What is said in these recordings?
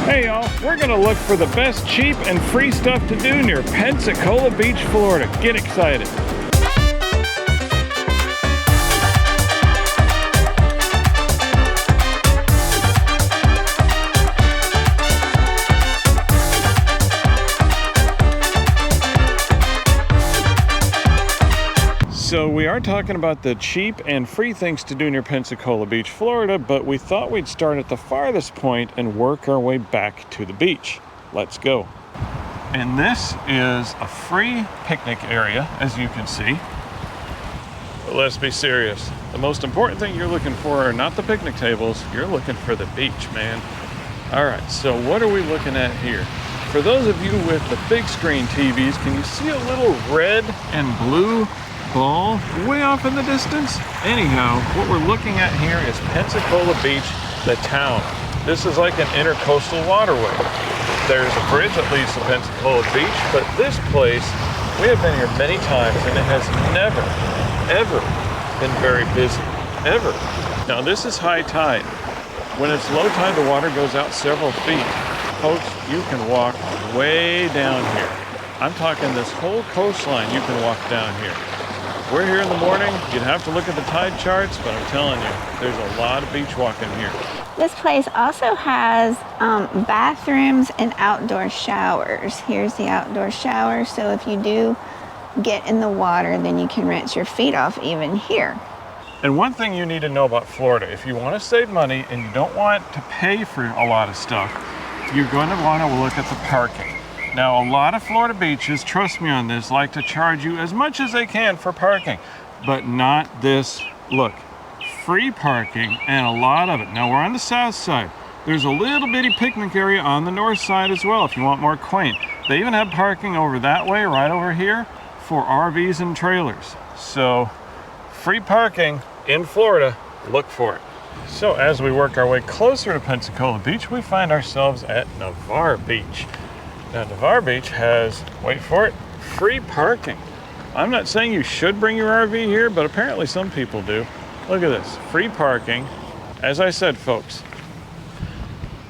Hey y'all, we're gonna look for the best cheap and free stuff to do near Pensacola Beach, Florida. Get excited. So we are talking about the cheap and free things to do near Pensacola Beach, Florida, but we thought we'd start at the farthest point and work our way back to the beach. Let's go. And this is a free picnic area, as you can see. But let's be serious. The most important thing you're looking for are not the picnic tables, you're looking for the beach, man. All right, so what are we looking at here? For those of you with the big screen TVs, can you see a little red and blue ball way off in the distance? Anyhow, what we're looking at here is Pensacola Beach, the town. This is like an intercoastal waterway. There's a bridge that leads to Pensacola Beach, but this place, we have been here many times and it has never, ever been very busy, ever. Now this is high tide. When it's low tide, the water goes out several feet. Folks, you can walk way down here. I'm talking this whole coastline you can walk down here. We're here in the morning. You'd have to look at the tide charts, but I'm telling you, there's a lot of beach walking here. This place also has bathrooms and outdoor showers. Here's the outdoor shower, so if you do get in the water, then you can rinse your feet off even here. And one thing you need to know about Florida, if you want to save money and you don't want to pay for a lot of stuff, you're going to want to look at the parking. Now, a lot of Florida beaches, trust me on this, like to charge you as much as they can for parking, but not this. Look, free parking and a lot of it. Now, we're on the south side. There's a little bitty picnic area on the north side as well if you want more quaint. They even have parking over that way, right over here, for RVs and trailers. So, free parking in Florida, look for it. So, as we work our way closer to Pensacola Beach, we find ourselves at Navarre Beach. Now, Navarre Beach has, wait for it, free parking. I'm not saying you should bring your RV here, but apparently some people do. Look at this, free parking. As I said, folks,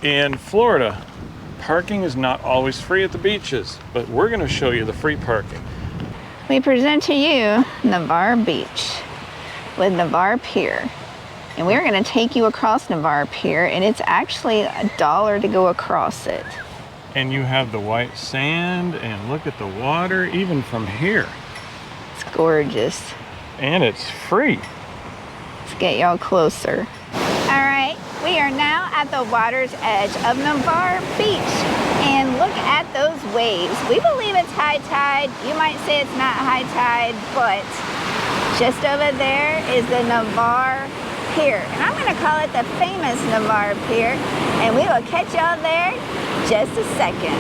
in Florida, parking is not always free at the beaches, but we're gonna show you the free parking. We present to you Navarre Beach with Navarre Pier. And we're gonna take you across Navarre Pier, and it's actually $1 to go across it. And you have the white sand, and look at the water, even from here. It's gorgeous. And it's free. Let's get y'all closer. All right, we are now at the water's edge of Navarre Beach. And look at those waves. We believe it's high tide. You might say it's not high tide, but just over there is the Navarre Pier. And I'm gonna call it the famous Navarre Pier. And we will catch y'all there just a second.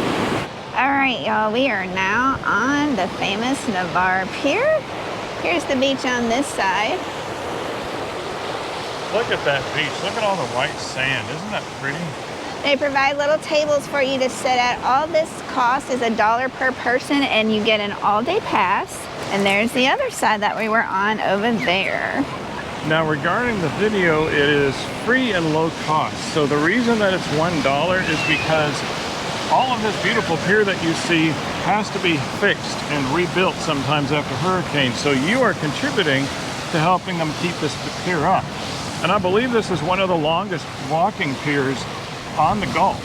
All right, y'all, we are now on the famous Navarre Pier. Here's the beach on this side. Look at that beach. Look at all the white sand. Isn't that pretty? They provide little tables for you to sit at. All this cost is $1 per person, and you get an all-day pass. And there's the other side that we were on over there. Now, regarding the video, it is free and low cost. So the reason that it's $1 is because all of this beautiful pier that you see has to be fixed and rebuilt sometimes after hurricanes. So you are contributing to helping them keep this pier up. And I believe this is one of the longest walking piers on the Gulf.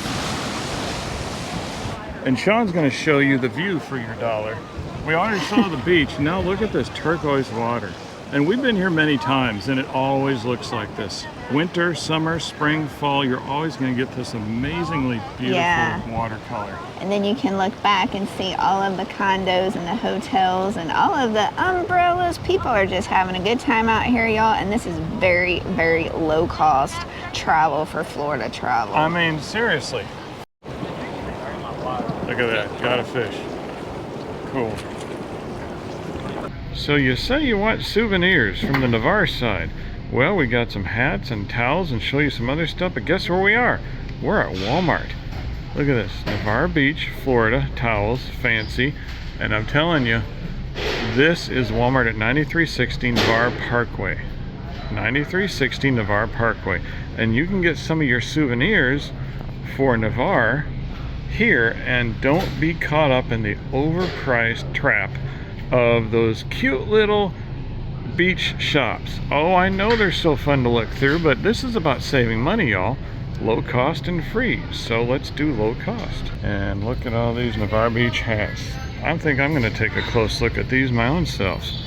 And Sean's going to show you the view for your $1. We already saw the beach. Now look at this turquoise water. And we've been here many times, and it always looks like this. Winter, summer, spring, fall, you're always going to get this amazingly beautiful watercolor. And then you can look back and see all of the condos and the hotels and all of the umbrellas. People are just having a good time out here, y'all. And this is very, very low cost travel for Florida travel. I mean, seriously. Look at that, got a fish. Cool. So you say you want souvenirs from the Navarre side. Well, we got some hats and towels and show you some other stuff, but guess where we are? We're at Walmart. Look at this, Navarre Beach, Florida, towels, fancy. And I'm telling you, this is Walmart at 9360 Navarre Parkway. 9360 Navarre Parkway. And you can get some of your souvenirs for Navarre here, and don't be caught up in the overpriced trap of those cute little beach shops. Oh, I know they're so fun to look through, but this is about saving money, y'all. Low cost and free, so let's do low cost. And look at all these Navarre Beach hats. I think I'm gonna take a close look at these my own selves.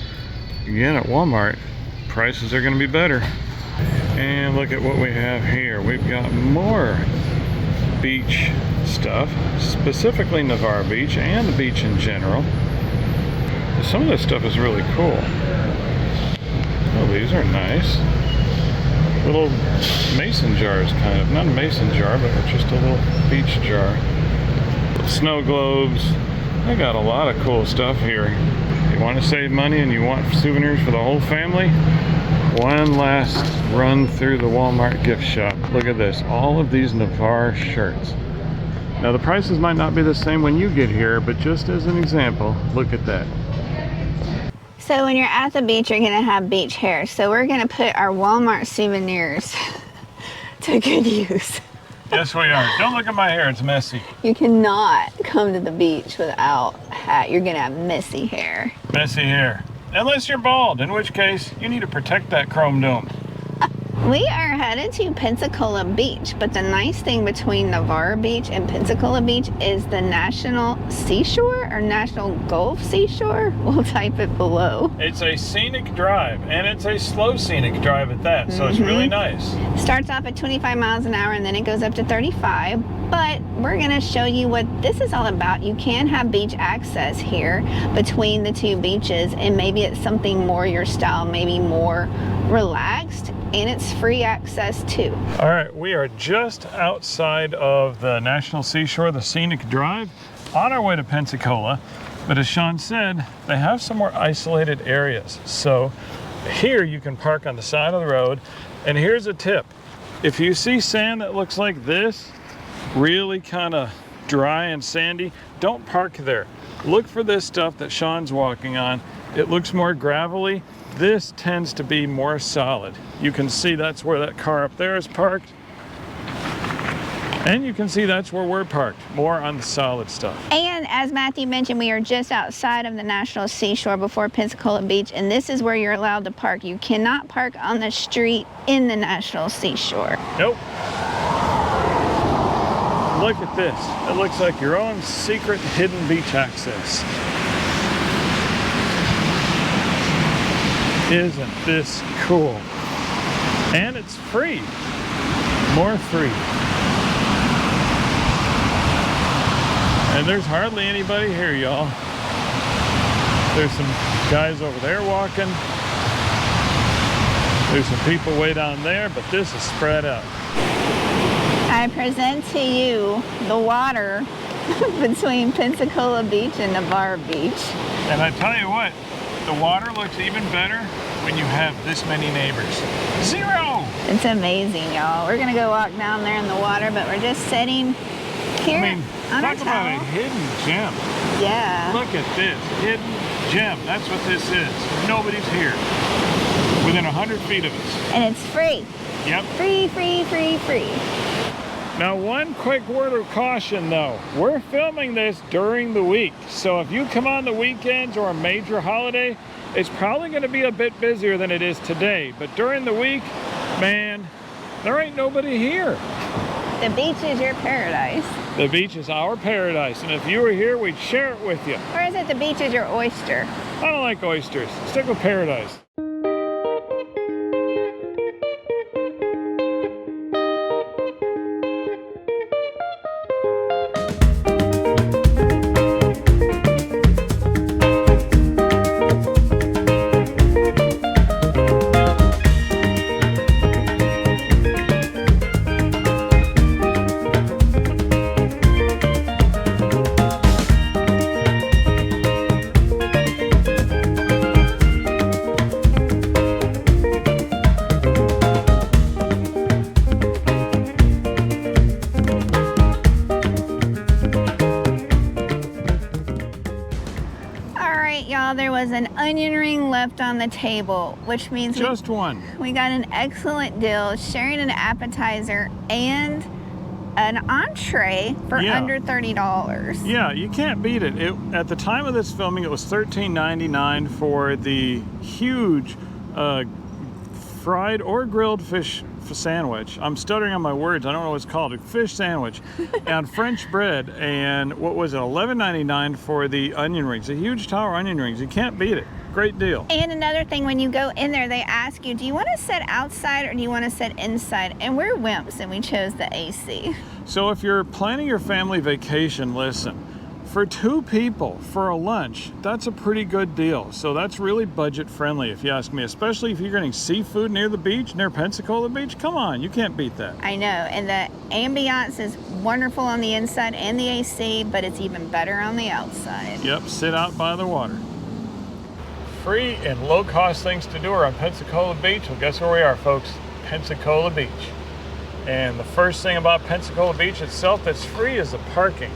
Again, at Walmart, prices are gonna be better. And look at what we have here. We've got more beach stuff, specifically Navarre Beach and the beach in general. Some of this stuff is really cool. Oh, these are nice. Little mason jars, kind of. Not a mason jar, but just a little beach jar. Snow globes. I got a lot of cool stuff here. You want to save money and you want souvenirs for the whole family? One last run through the Walmart gift shop. Look at this. All of these Navarre shirts. Now the prices might not be the same when you get here, but just as an example, look at that. So when you're at the beach, you're gonna have beach hair. So we're gonna put our Walmart souvenirs to good use. Yes, we are. Don't look at my hair, it's messy. You cannot come to the beach without a hat. You're gonna have messy hair. Messy hair. Unless you're bald, in which case you need to protect that chrome dome. We are headed to Pensacola Beach, but the nice thing between Navarre Beach and Pensacola Beach is the National Seashore or National Gulf Seashore. We'll type it below. It's a scenic drive, and it's a slow scenic drive at that, so it's really nice. Starts off at 25 miles an hour and then it goes up to 35, but we're gonna show you what this is all about. You can have beach access here between the two beaches, and maybe it's something more your style, maybe more relaxed, and it's free access too. All right, we are just outside of the National Seashore, the scenic drive, on our way to Pensacola. But as Sean said, they have some more isolated areas. So here you can park on the side of the road. And here's a tip. If you see sand that looks like this, really kind of dry and sandy, don't park there. Look for this stuff that Sean's walking on. It looks more gravelly. This tends to be more solid. You can see that's where that car up there is parked. And you can see that's where we're parked, more on the solid stuff. And as Matthew mentioned, we are just outside of the National Seashore before Pensacola Beach, and this is where you're allowed to park. You cannot park on the street in the National Seashore. Nope. Look at this. It looks like your own secret hidden beach access. Isn't this cool? And it's free. More free. And there's hardly anybody here, y'all. There's some guys over there walking. There's some people way down there, but this is spread out. I present to you the water between Pensacola Beach and Navarre Beach. And I tell you what, the water looks even better when you have this many neighbors. Zero! It's amazing, y'all. We're gonna go walk down there in the water, but we're just sitting here on our talk about a towel. hidden gem. Yeah. Look at this, hidden gem. That's what this is. Nobody's here. Within 100 feet of us. And it's free. Yep. Free, free, free, free. Now, one quick word of caution though. We're filming this during the week. So if you come on the weekends or a major holiday, it's probably gonna be a bit busier than it is today. But during the week, man, there ain't nobody here. The beach is your paradise. The beach is our paradise. And if you were here, we'd share it with you. Or is it the beach is your oyster? I don't like oysters. Stick with paradise. There was an onion ring left on the table, which means just one. We got an excellent deal, sharing an appetizer and an entree for under $30. Yeah, you can't beat it. At the time of this filming, it was $13.99 for the huge fried or grilled fish sandwich. I'm stuttering on my words. I don't know what it's called. A fish sandwich and French bread. And what was it? $11.99 for the onion rings. A huge tower onion rings. You can't beat it. Great deal. And another thing, when you go in there, they ask you, do you want to sit outside or do you want to sit inside? And we're wimps and we chose the AC. So if you're planning your family vacation, listen, for 2 people for a lunch, that's a pretty good deal. So that's really budget friendly if you ask me, especially if you're getting seafood near the beach, near Pensacola Beach. Come on, you can't beat that. I know, and the ambiance is wonderful on the inside and the AC, but it's even better on the outside. Yep, sit out by the water. Free and low-cost things to do are on Pensacola Beach. Well, guess where we are, folks? Pensacola Beach. And the first thing about Pensacola Beach itself that's free is the parking.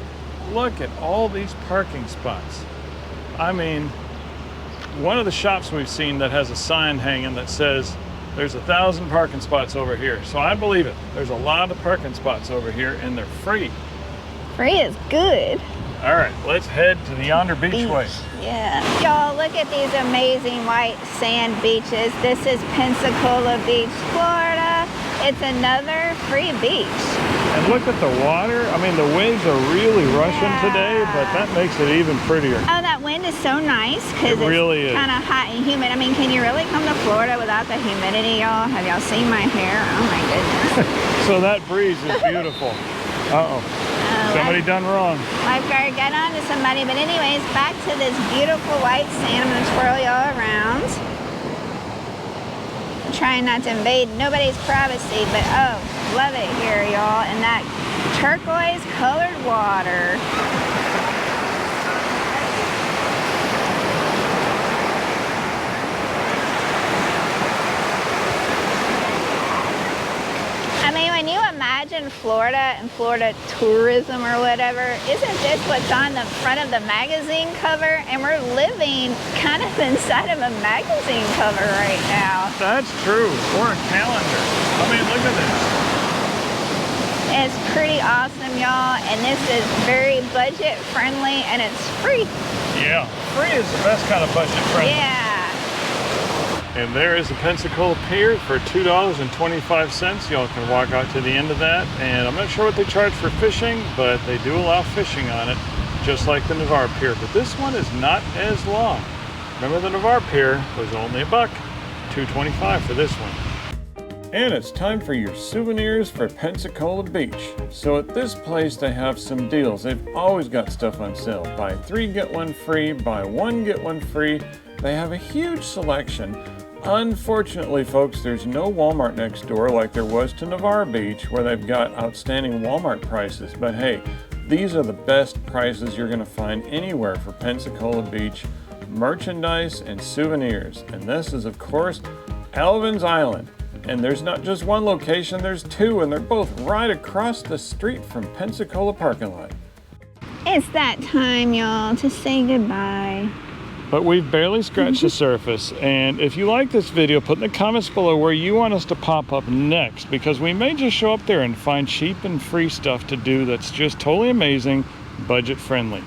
Look at all these parking spots. I mean, one of the shops we've seen that has a sign hanging that says there's 1,000 parking spots over here. So I believe it. There's a lot of parking spots over here and they're free. Free is good. All right, let's head to the Yonder Beachway. Yeah. Y'all, look at these amazing white sand beaches. This is Pensacola Beach, Florida. It's another free beach. And look at the water. I mean, the waves are really rushing today, but that makes it even prettier. Oh, that wind is so nice because it really it's kind of hot and humid. I mean, can you really come to Florida without the humidity, y'all? Have y'all seen my hair? Oh my goodness. So that breeze is beautiful. Uh-oh. Somebody done wrong. Lifeguard got on to somebody. But anyways, back to this beautiful white sand. I'm going to twirl y'all around. I'm trying not to invade nobody's privacy, but oh, love it here, y'all. And that turquoise colored water. I mean, when you imagine Florida and Florida tourism or whatever, isn't this what's on the front of the magazine cover? And we're living kind of inside of a magazine cover right now. That's true, or a calendar. I mean, look at this. It's pretty awesome, y'all, and this is very budget friendly and it's free. Yeah, free is the best kind of budget friendly. Yeah. And there is the Pensacola Pier for $2.25. Y'all can walk out to the end of that. And I'm not sure what they charge for fishing, but they do allow fishing on it, just like the Navarre Pier. But this one is not as long. Remember, the Navarre Pier was only $1, $2.25 for this one. And it's time for your souvenirs for Pensacola Beach. So at this place, they have some deals. They've always got stuff on sale. Buy 3, get 1 free. Buy 1, get 1 free. They have a huge selection. Unfortunately, folks, there's no Walmart next door like there was to Navarre Beach, where they've got outstanding Walmart prices. But hey, these are the best prices you're going to find anywhere for Pensacola Beach merchandise and souvenirs. And this is, of course, Alvin's Island. And there's not just one location, there's 2, and they're both right across the street from Pensacola parking lot. It's that time, y'all, to say goodbye. But we've barely scratched the surface. And if you like this video, put in the comments below where you want us to pop up next, because we may just show up there and find cheap and free stuff to do that's just totally amazing, budget friendly.